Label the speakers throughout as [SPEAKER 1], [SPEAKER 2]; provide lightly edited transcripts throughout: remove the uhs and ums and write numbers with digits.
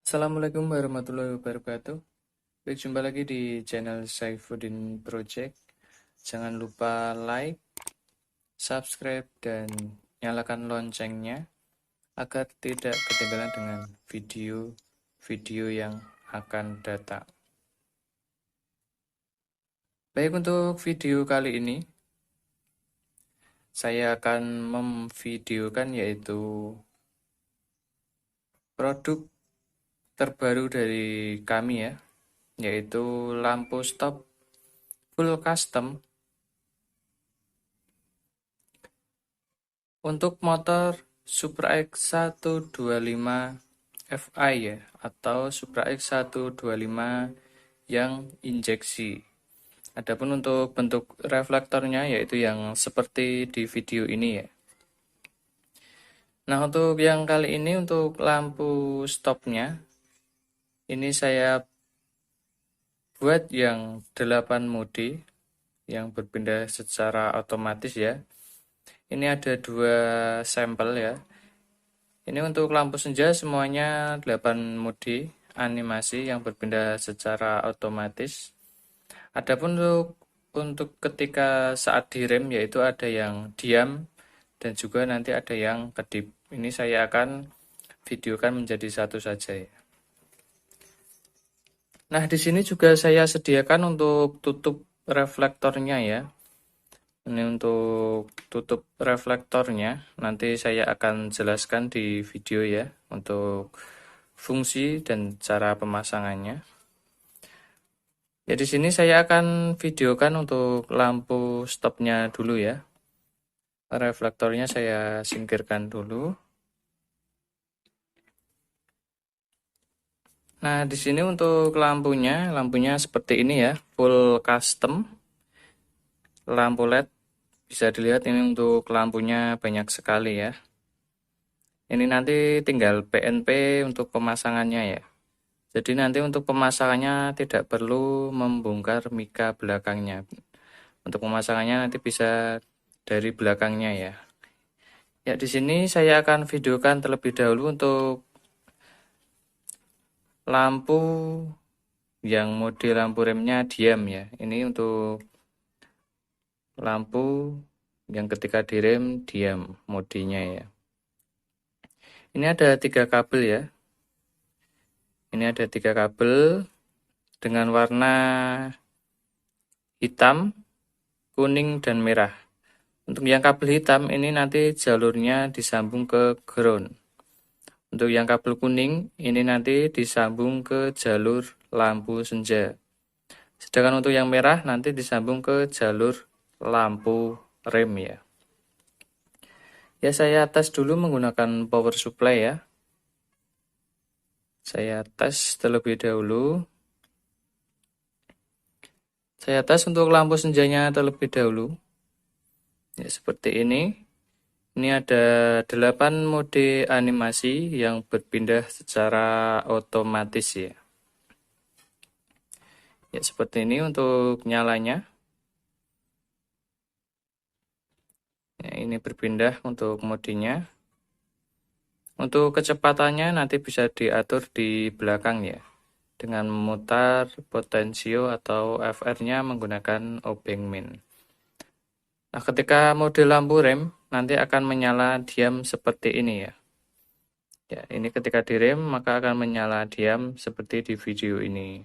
[SPEAKER 1] Assalamualaikum warahmatullahi wabarakatuh. Berjumpa lagi di channel Saifuddin Project. Jangan lupa like, subscribe, dan nyalakan loncengnya agar tidak ketinggalan dengan video-video yang akan datang. Baik, untuk video kali ini saya akan memvideokan yaitu produk terbaru dari kami ya, yaitu lampu stop full custom untuk motor Supra X125 Fi ya, atau Supra X125 yang injeksi. Adapun untuk bentuk reflektornya yaitu yang seperti di video ini ya. Nah, untuk yang kali ini untuk lampu stopnya ini saya buat yang 8 mode yang berpindah secara otomatis ya. Ini ada 2 sampel ya. Ini untuk lampu senja semuanya 8 mode animasi yang berpindah secara otomatis. Adapun untuk ketika saat direm yaitu ada yang diam dan juga nanti ada yang kedip. Ini saya akan videokan menjadi satu saja ya. Nah, di sini juga saya sediakan untuk tutup reflektornya ya. Ini untuk tutup reflektornya, nanti saya akan jelaskan di video ya, untuk fungsi dan cara pemasangannya. Ya, di sini saya akan videokan untuk lampu stopnya dulu ya. Reflektornya saya singkirkan dulu. Nah, di sini untuk lampunya seperti ini ya, full custom. Lampu LED, bisa dilihat ini untuk lampunya banyak sekali ya. Ini nanti tinggal PNP untuk pemasangannya ya. Jadi nanti untuk pemasangannya tidak perlu membongkar mika belakangnya. Untuk pemasangannya nanti bisa dari belakangnya ya. Ya, di sini saya akan videokan terlebih dahulu untuk lampu yang mode lampu remnya diam ya. Ini untuk lampu yang ketika direm diam modenya ya. Ini ada 3 kabel ya. Ini ada 3 kabel dengan warna hitam, kuning, dan merah. Untuk yang kabel hitam ini nanti jalurnya disambung ke ground. Untuk yang kabel kuning ini nanti disambung ke jalur lampu senja. Sedangkan untuk yang merah nanti disambung ke jalur lampu rem ya. Ya, saya tes dulu menggunakan power supply ya. Saya tes terlebih dahulu. Saya tes untuk lampu senjanya terlebih dahulu. Ya, seperti ini. Ini ada 8 mode animasi yang berpindah secara otomatis ya. Ya, seperti ini untuk nyalanya. Ya, ini berpindah untuk modenya. Untuk kecepatannya nanti bisa diatur di belakang ya. Dengan memutar potensio atau FR-nya menggunakan obeng min. Nah, ketika mode lampu rem nanti akan menyala diam seperti ini ya. Ya, ini ketika direm maka akan menyala diam seperti di video ini.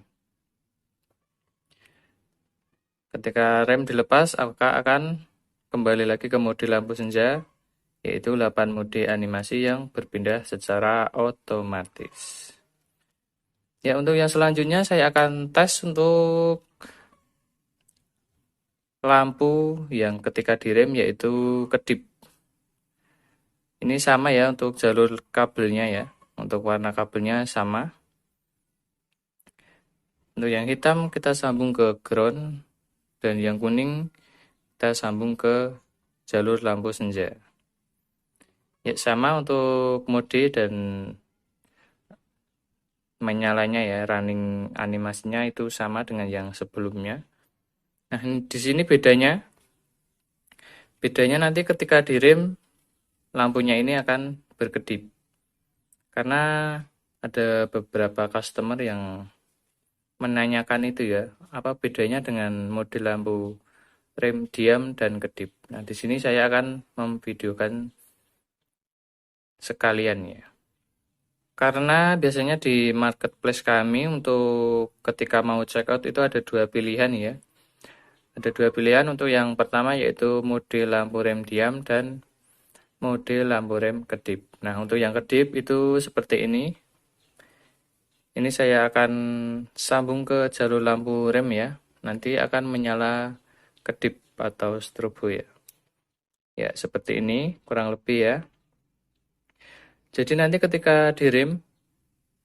[SPEAKER 1] Ketika rem dilepas maka akan kembali lagi ke mode lampu senja, yaitu 8 mode animasi yang berpindah secara otomatis. Ya, untuk yang selanjutnya saya akan tes untuk lampu yang ketika direm yaitu kedip. Ini sama ya untuk jalur kabelnya ya. Untuk warna kabelnya sama. Untuk yang hitam kita sambung ke ground dan yang kuning kita sambung ke jalur lampu senja. Ya, sama untuk mode dan menyalanya ya, running animasinya itu sama dengan yang sebelumnya. Nah, di sini bedanya nanti ketika direm lampunya ini akan berkedip. Karena ada beberapa customer yang menanyakan itu ya, apa bedanya dengan mode lampu rem diam dan kedip. Nah, di sini saya akan memvideokan sekalian ya. Karena biasanya di marketplace kami untuk ketika mau check out itu ada dua pilihan ya. Ada dua pilihan untuk yang pertama yaitu mode lampu rem diam dan mode lampu rem kedip. Nah, untuk yang kedip itu seperti ini. Ini saya akan sambung ke jalur lampu rem ya. Nanti akan menyala kedip atau strobo ya. Ya, seperti ini kurang lebih ya. Jadi nanti ketika direm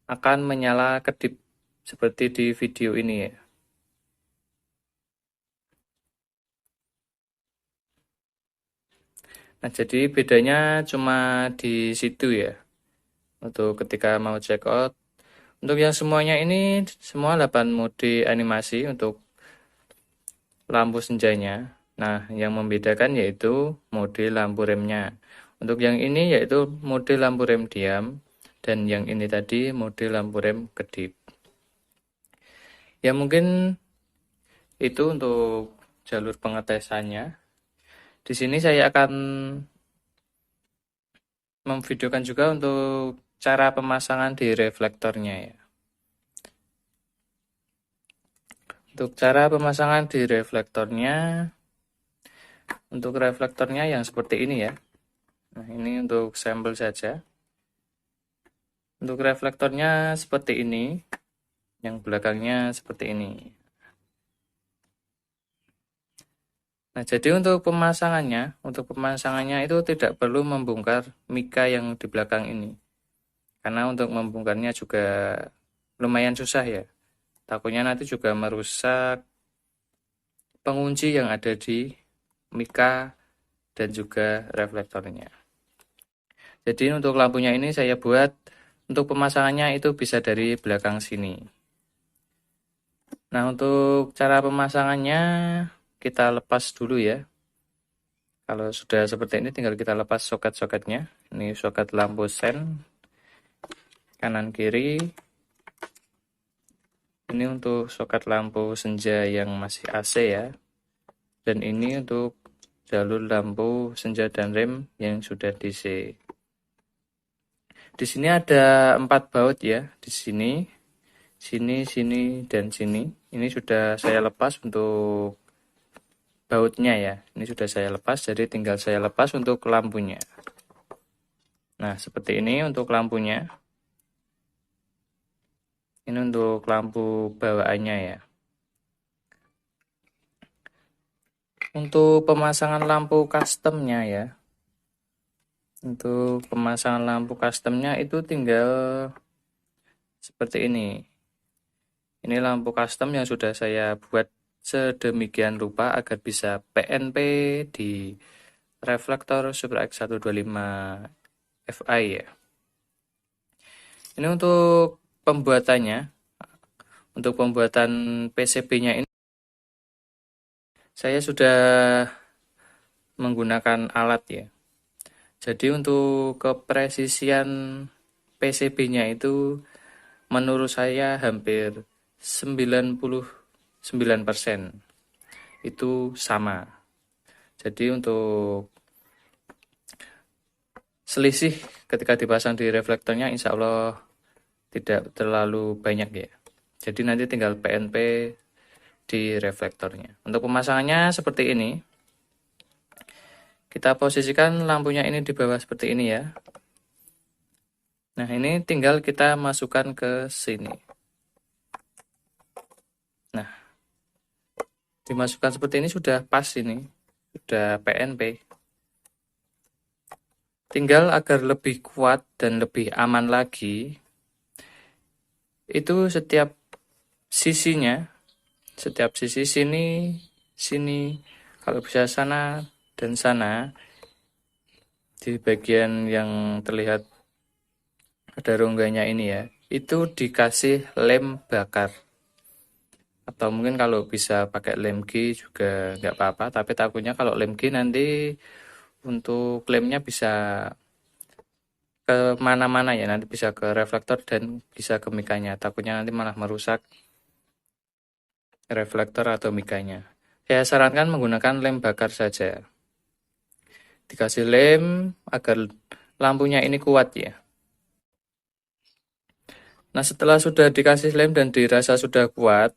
[SPEAKER 1] akan menyala kedip seperti di video ini ya. Nah, jadi bedanya cuma di situ ya. Untuk ketika mau check out. Untuk yang semuanya ini semua 8 mode animasi untuk lampu senjanya. Nah, yang membedakan yaitu mode lampu remnya. Untuk yang ini yaitu mode lampu rem diam dan yang ini tadi mode lampu rem kedip. Ya mungkin itu untuk jalur pengetesannya. Di sini saya akan memvideokan juga untuk cara pemasangan di reflektornya ya. Untuk cara pemasangan di reflektornya, untuk reflektornya yang seperti ini ya. Nah, ini untuk sampel saja. Untuk reflektornya seperti ini, yang belakangnya seperti ini. Nah, jadi untuk pemasangannya itu tidak perlu membongkar mika yang di belakang ini. Karena untuk membongkarnya juga lumayan susah ya. Takutnya nanti juga merusak pengunci yang ada di mika dan juga reflektornya. Jadi untuk lampunya ini saya buat untuk pemasangannya itu bisa dari belakang sini. Nah, untuk cara pemasangannya kita lepas dulu ya. Kalau sudah seperti ini tinggal kita lepas soket-soketnya. Ini soket lampu sen kanan kiri. Ini untuk soket lampu senja yang masih AC ya. Dan ini untuk jalur lampu senja dan rem yang sudah DC. Di sini ada 4 baut ya, di sini, sini, dan sini. Ini sudah saya lepas untuk bautnya ya. Ini sudah saya lepas, jadi tinggal saya lepas untuk lampunya. Nah, seperti ini untuk lampunya. Ini untuk lampu bawaannya ya. Untuk pemasangan lampu customnya ya. Untuk pemasangan lampu customnya itu tinggal seperti ini. Ini lampu custom yang sudah saya buat sedemikian rupa agar bisa PNP di reflektor Supra X125 Fi ya. Ini untuk pembuatannya. Untuk pembuatan PCB-nya ini saya sudah menggunakan alat ya. Jadi untuk kepresisian PCB-nya itu menurut saya hampir 99% itu sama. Jadi untuk selisih ketika dipasang di reflektornya insya Allah tidak terlalu banyak ya. Jadi nanti tinggal PNP di reflektornya. Untuk pemasangannya seperti ini. Kita posisikan lampunya ini di bawah seperti ini ya. Nah, ini tinggal kita masukkan ke sini. Nah, dimasukkan seperti ini sudah pas ini. Sudah PNP. Tinggal agar lebih kuat dan lebih aman lagi, itu setiap sisinya, setiap sisi sini, sini, kalau bisa sana dan sana, di bagian yang terlihat ada rongganya ini ya, itu dikasih lem bakar. Atau mungkin kalau bisa pakai lem G juga nggak apa-apa, tapi takutnya kalau lem G nanti untuk lemnya bisa kemana-mana ya, nanti bisa ke reflektor dan bisa ke mikanya. Takutnya nanti malah merusak reflektor atau mikanya. Saya sarankan menggunakan lem bakar saja. Dikasih lem agar lampunya ini kuat ya. Nah, setelah sudah dikasih lem dan dirasa sudah kuat,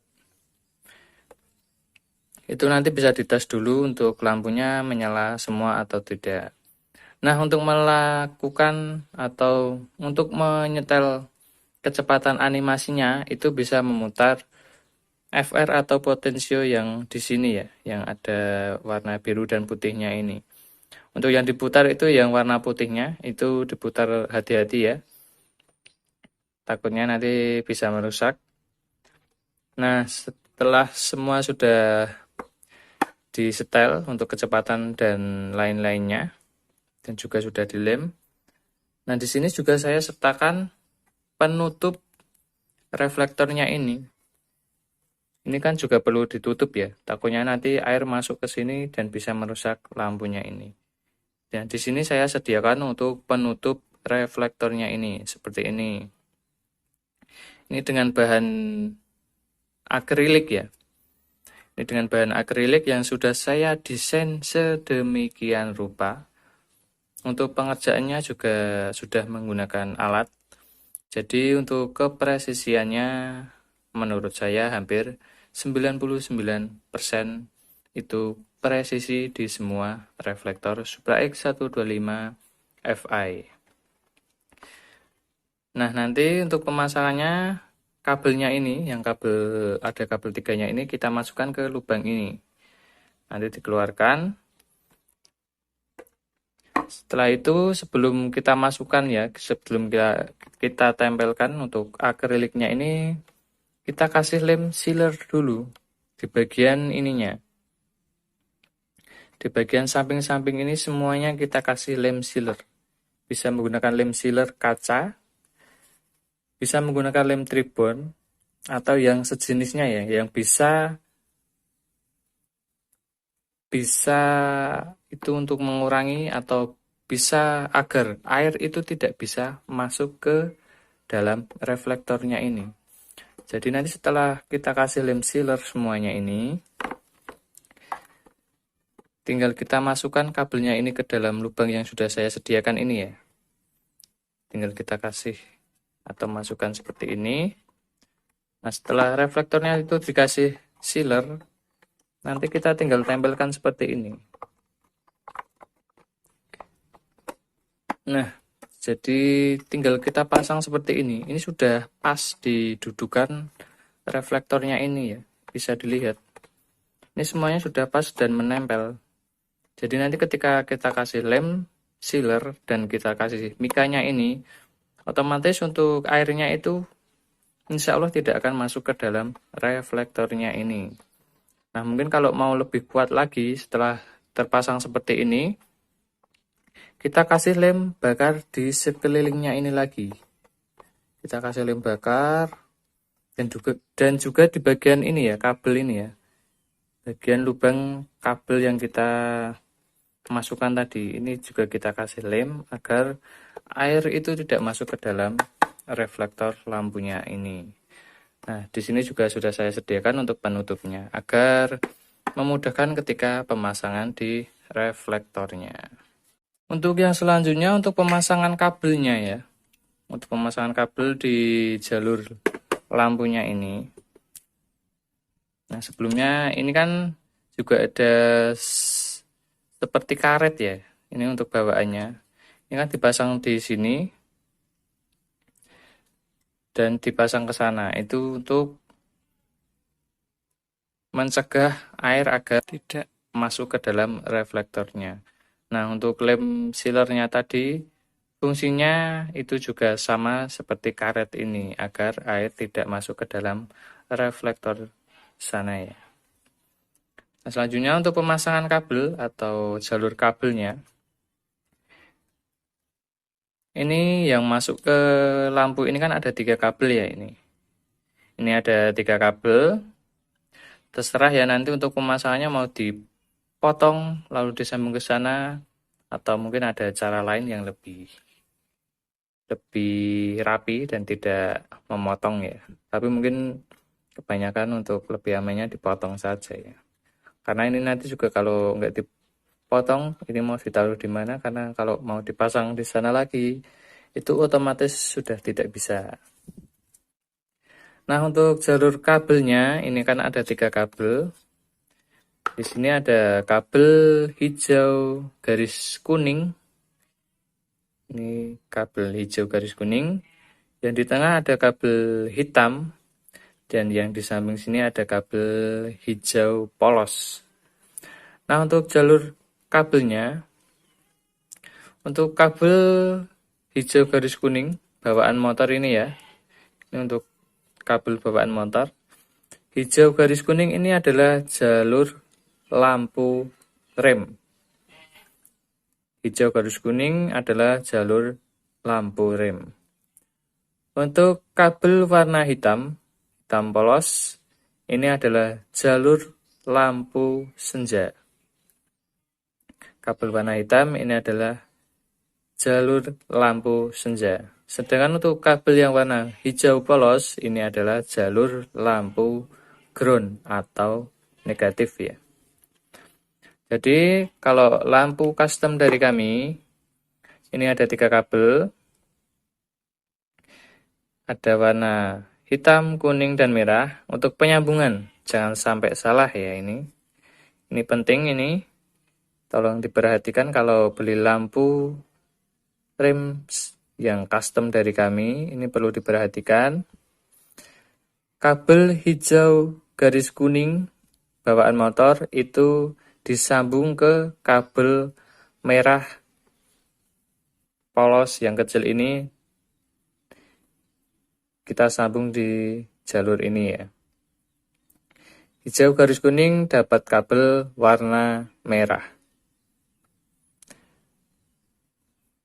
[SPEAKER 1] itu nanti bisa dites dulu untuk lampunya menyala semua atau tidak. Nah, untuk melakukan atau untuk menyetel kecepatan animasinya, itu bisa memutar FR atau potensio yang di sini ya, yang ada warna biru dan putihnya ini. Untuk yang diputar itu yang warna putihnya, itu diputar hati-hati ya. Takutnya nanti bisa merusak. Nah, setelah semua sudah disetel untuk kecepatan dan lain-lainnya, dan juga sudah dilem. Nah, di sini juga saya sertakan penutup reflektornya ini. Ini kan juga perlu ditutup ya, takutnya nanti air masuk ke sini dan bisa merusak lampunya ini. Dan di sini saya sediakan untuk penutup reflektornya ini, seperti ini. Ini dengan bahan akrilik ya. Ini dengan bahan akrilik yang sudah saya desain sedemikian rupa. Untuk pengerjaannya juga sudah menggunakan alat. Jadi untuk kepresisiannya menurut saya hampir 99% itu presisi di semua reflektor Supra X125 Fi. Nah, nanti untuk pemasangannya kabelnya ini, yang ada kabel 3-nya ini kita masukkan ke lubang ini. Nanti dikeluarkan. Setelah itu sebelum kita masukkan ya, sebelum kita tempelkan untuk akriliknya ini, kita kasih lem sealer dulu di bagian ininya. Di bagian samping-samping ini semuanya kita kasih lem sealer. Bisa menggunakan lem sealer kaca, bisa menggunakan lem tribon, atau yang sejenisnya ya, yang bisa itu untuk mengurangi atau bisa agar air itu tidak bisa masuk ke dalam reflektornya ini. Jadi nanti setelah kita kasih lem sealer semuanya ini, tinggal kita masukkan kabelnya ini ke dalam lubang yang sudah saya sediakan ini ya. Tinggal kita kasih atau masukkan seperti ini. Nah, setelah reflektornya itu dikasih sealer, nanti kita tinggal tempelkan seperti ini. Nah, jadi tinggal kita pasang seperti ini. Ini sudah pas didudukan reflektornya ini ya. Bisa dilihat. Ini semuanya sudah pas dan menempel. Jadi nanti ketika kita kasih lem sealer dan kita kasih mikanya ini, otomatis untuk airnya itu insya Allah tidak akan masuk ke dalam reflektornya ini. Nah, mungkin kalau mau lebih kuat lagi setelah terpasang seperti ini, kita kasih lem bakar di sekelilingnya ini lagi. Kita kasih lem bakar dan juga di bagian ini ya, kabel ini ya. Bagian lubang kabel yang kita masukkan tadi, ini juga kita kasih lem agar air itu tidak masuk ke dalam reflektor lampunya ini. Nah, di sini juga sudah saya sediakan untuk penutupnya agar memudahkan ketika pemasangan di reflektornya. Untuk yang selanjutnya untuk pemasangan kabelnya ya. Untuk pemasangan kabel di jalur lampunya ini. Nah, sebelumnya ini kan juga ada seperti karet ya. Ini untuk bawaannya. Ini kan dipasang di sini dan dipasang ke sana. Itu untuk mencegah air agar tidak masuk ke dalam reflektornya. Nah, untuk lem sealernya tadi, fungsinya itu juga sama seperti karet ini, agar air tidak masuk ke dalam reflektor sana ya. Nah, selanjutnya untuk pemasangan kabel atau jalur kabelnya, ini yang masuk ke lampu ini kan ada 3 kabel ya ini. Ini ada 3 kabel, terserah ya nanti untuk pemasangannya mau dipotong lalu disambung ke sana atau mungkin ada cara lain yang lebih lebih rapi dan tidak memotong ya. Tapi mungkin kebanyakan untuk lebih amannya dipotong saja ya. Karena ini nanti juga kalau nggak dipotong, ini mau ditaruh di mana? Karena kalau mau dipasang di sana lagi, itu otomatis sudah tidak bisa. Nah, untuk jalur kabelnya, ini kan ada 3 kabel. Di sini ada kabel hijau garis kuning. Ini kabel hijau garis kuning. Yang di tengah ada kabel hitam. Dan yang di samping sini ada kabel hijau polos. Nah, untuk jalur kabelnya, untuk kabel hijau garis kuning bawaan motor ini ya. Ini untuk kabel bawaan motor. Hijau garis kuning ini adalah jalur lampu rem. Hijau garis kuning adalah jalur lampu rem. Untuk kabel warna hitam, hitam polos, ini adalah jalur lampu senja. Kabel warna hitam ini adalah jalur lampu senja. Sedangkan untuk kabel yang warna hijau polos, ini adalah jalur lampu ground atau negatif ya. Jadi kalau lampu custom dari kami, ini ada 3 kabel. Ada warna hitam, kuning, dan merah. Untuk penyambungan, jangan sampai salah ya ini. Ini penting ini. Tolong diperhatikan kalau beli lampu rem yang custom dari kami, ini perlu diperhatikan. Kabel hijau garis kuning bawaan motor itu disambung ke kabel merah polos yang kecil ini, kita sambung di jalur ini ya. Hijau garis kuning dapat kabel warna merah.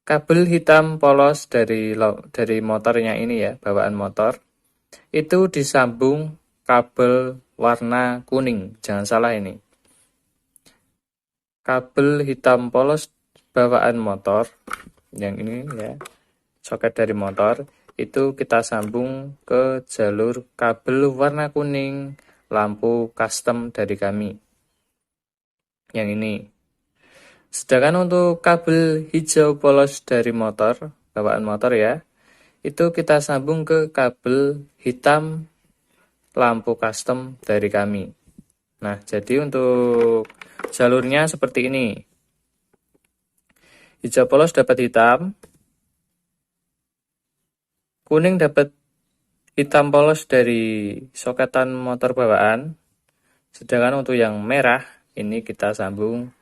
[SPEAKER 1] Kabel hitam polos dari motornya ini ya, bawaan motor, itu disambung kabel warna kuning. Jangan salah ini. Kabel hitam polos bawaan motor, yang ini ya, soket dari motor, itu kita sambung ke jalur kabel warna kuning lampu custom dari kami. Yang ini. Sedangkan untuk kabel hijau polos dari motor, bawaan motor ya, itu kita sambung ke kabel hitam lampu custom dari kami. Nah, jadi untuk jalurnya seperti ini. Hijau polos dapat hitam, kuning dapat hitam polos dari soketan motor bawaan, sedangkan untuk yang merah, ini kita sambung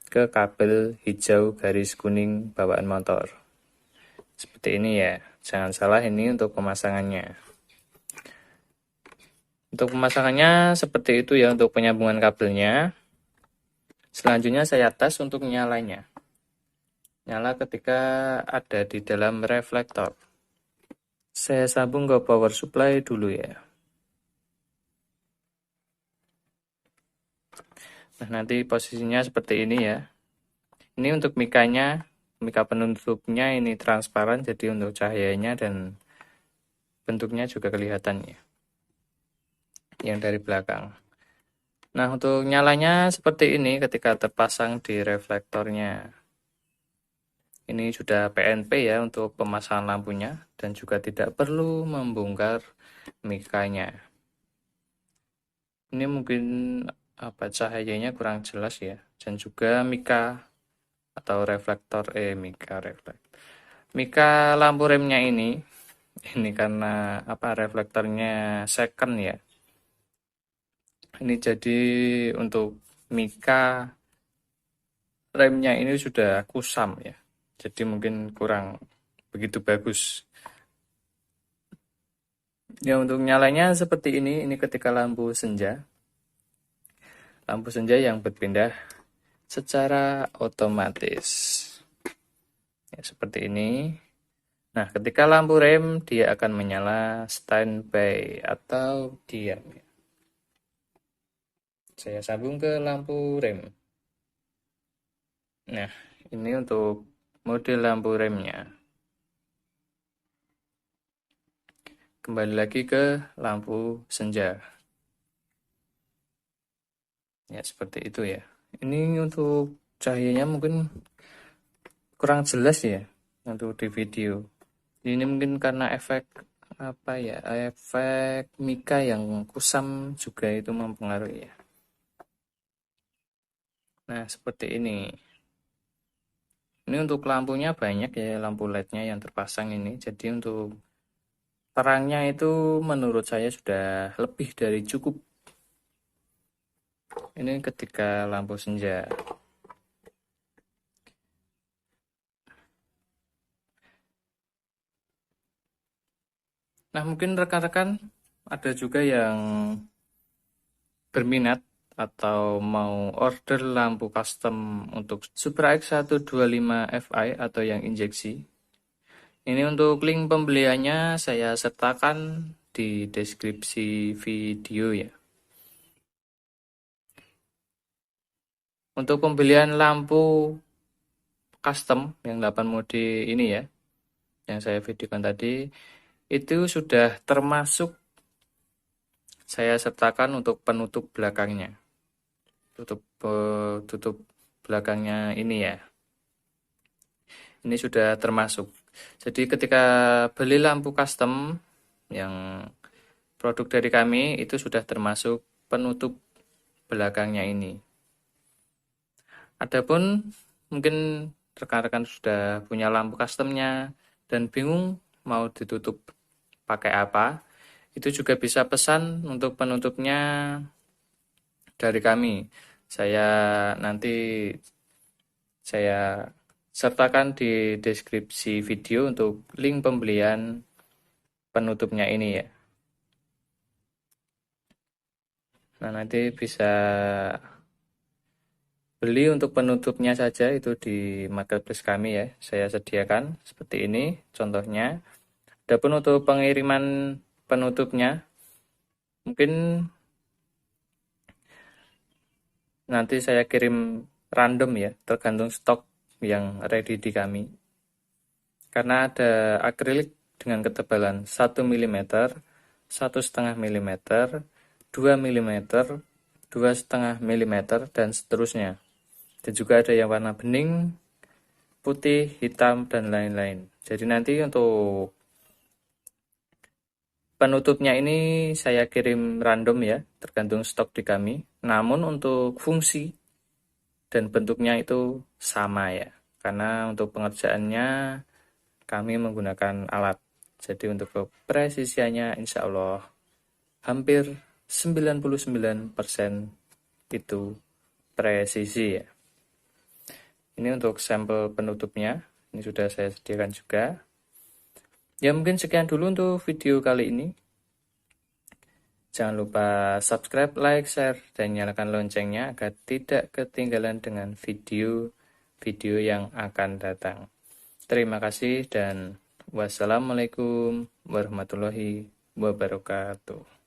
[SPEAKER 1] ke kabel hijau garis kuning bawaan motor. Seperti ini ya, jangan salah ini untuk pemasangannya. Untuk pemasangannya seperti itu ya untuk penyambungan kabelnya. Selanjutnya saya tes untuk nyalanya. Nyala ketika ada di dalam reflektor. Saya sambung ke power supply dulu ya. Nah, nanti posisinya seperti ini ya. Ini untuk mikanya, mika penutupnya ini transparan, jadi untuk cahayanya dan bentuknya juga kelihatan ya. Yang dari belakang. Nah, untuk nyalanya seperti ini ketika terpasang di reflektornya. Ini sudah PNP ya untuk pemasangan lampunya dan juga tidak perlu membongkar mikanya. Ini mungkin cahayanya kurang jelas ya, dan juga mika atau mika lampu remnya ini karena reflektornya second ya. Ini jadi untuk mika remnya ini sudah kusam ya, jadi mungkin kurang begitu bagus. Ya, untuk nyalanya seperti ini ketika lampu senja. Lampu senja yang berpindah secara otomatis. Ya, seperti ini. Nah, ketika lampu rem, dia akan menyala standby atau diam. Saya sambung ke lampu rem. Nah, ini untuk mode lampu remnya. kembali lagi ke lampu senja. Ya, seperti itu ya. Ini untuk cahayanya mungkin kurang jelas ya untuk di video. Ini mungkin karena efek apa ya, efek mika yang kusam juga itu mempengaruhi ya. Nah, seperti ini. Ini untuk lampunya banyak ya, lampu LED-nya yang terpasang ini. Jadi untuk terangnya itu menurut saya sudah lebih dari cukup. Ini ketika lampu senja. Nah, mungkin rekan-rekan ada juga yang berminat atau mau order lampu custom untuk Supra X125 Fi atau yang injeksi. Ini untuk link pembeliannya saya sertakan di deskripsi video ya. Untuk pembelian lampu custom yang 8 mode ini ya, yang saya videokan tadi, itu sudah termasuk saya sertakan untuk penutup belakangnya. Tutup belakangnya ini ya. Ini sudah termasuk. Jadi ketika beli lampu custom yang produk dari kami itu sudah termasuk penutup belakangnya ini. Adapun mungkin rekan-rekan sudah punya lampu customnya dan bingung mau ditutup pakai apa, itu juga bisa pesan untuk penutupnya dari kami. Saya sertakan di deskripsi video untuk link pembelian penutupnya ini ya. Nah, nanti bisa beli untuk penutupnya saja itu di marketplace kami ya. Saya sediakan seperti ini contohnya. Adapun untuk pengiriman penutupnya mungkin nanti saya kirim random ya, tergantung stok yang ready di kami. Karena ada akrilik dengan ketebalan 1 mm, 1,5 mm, 2 mm, 2,5 mm, dan seterusnya. Dan juga ada yang warna bening, putih, hitam, dan lain-lain. Jadi nanti untuk penutupnya ini saya kirim random ya, tergantung stok di kami. Namun untuk fungsi dan bentuknya itu sama ya. Karena untuk pengerjaannya kami menggunakan alat. Jadi untuk kepresisiannya insya Allah hampir 99% itu presisi ya. Ini untuk sampel penutupnya. Ini sudah saya sediakan juga. Ya mungkin sekian dulu untuk video kali ini. Jangan lupa subscribe, like, share, dan nyalakan loncengnya agar tidak ketinggalan dengan video-video yang akan datang. Terima kasih dan wassalamualaikum warahmatullahi wabarakatuh.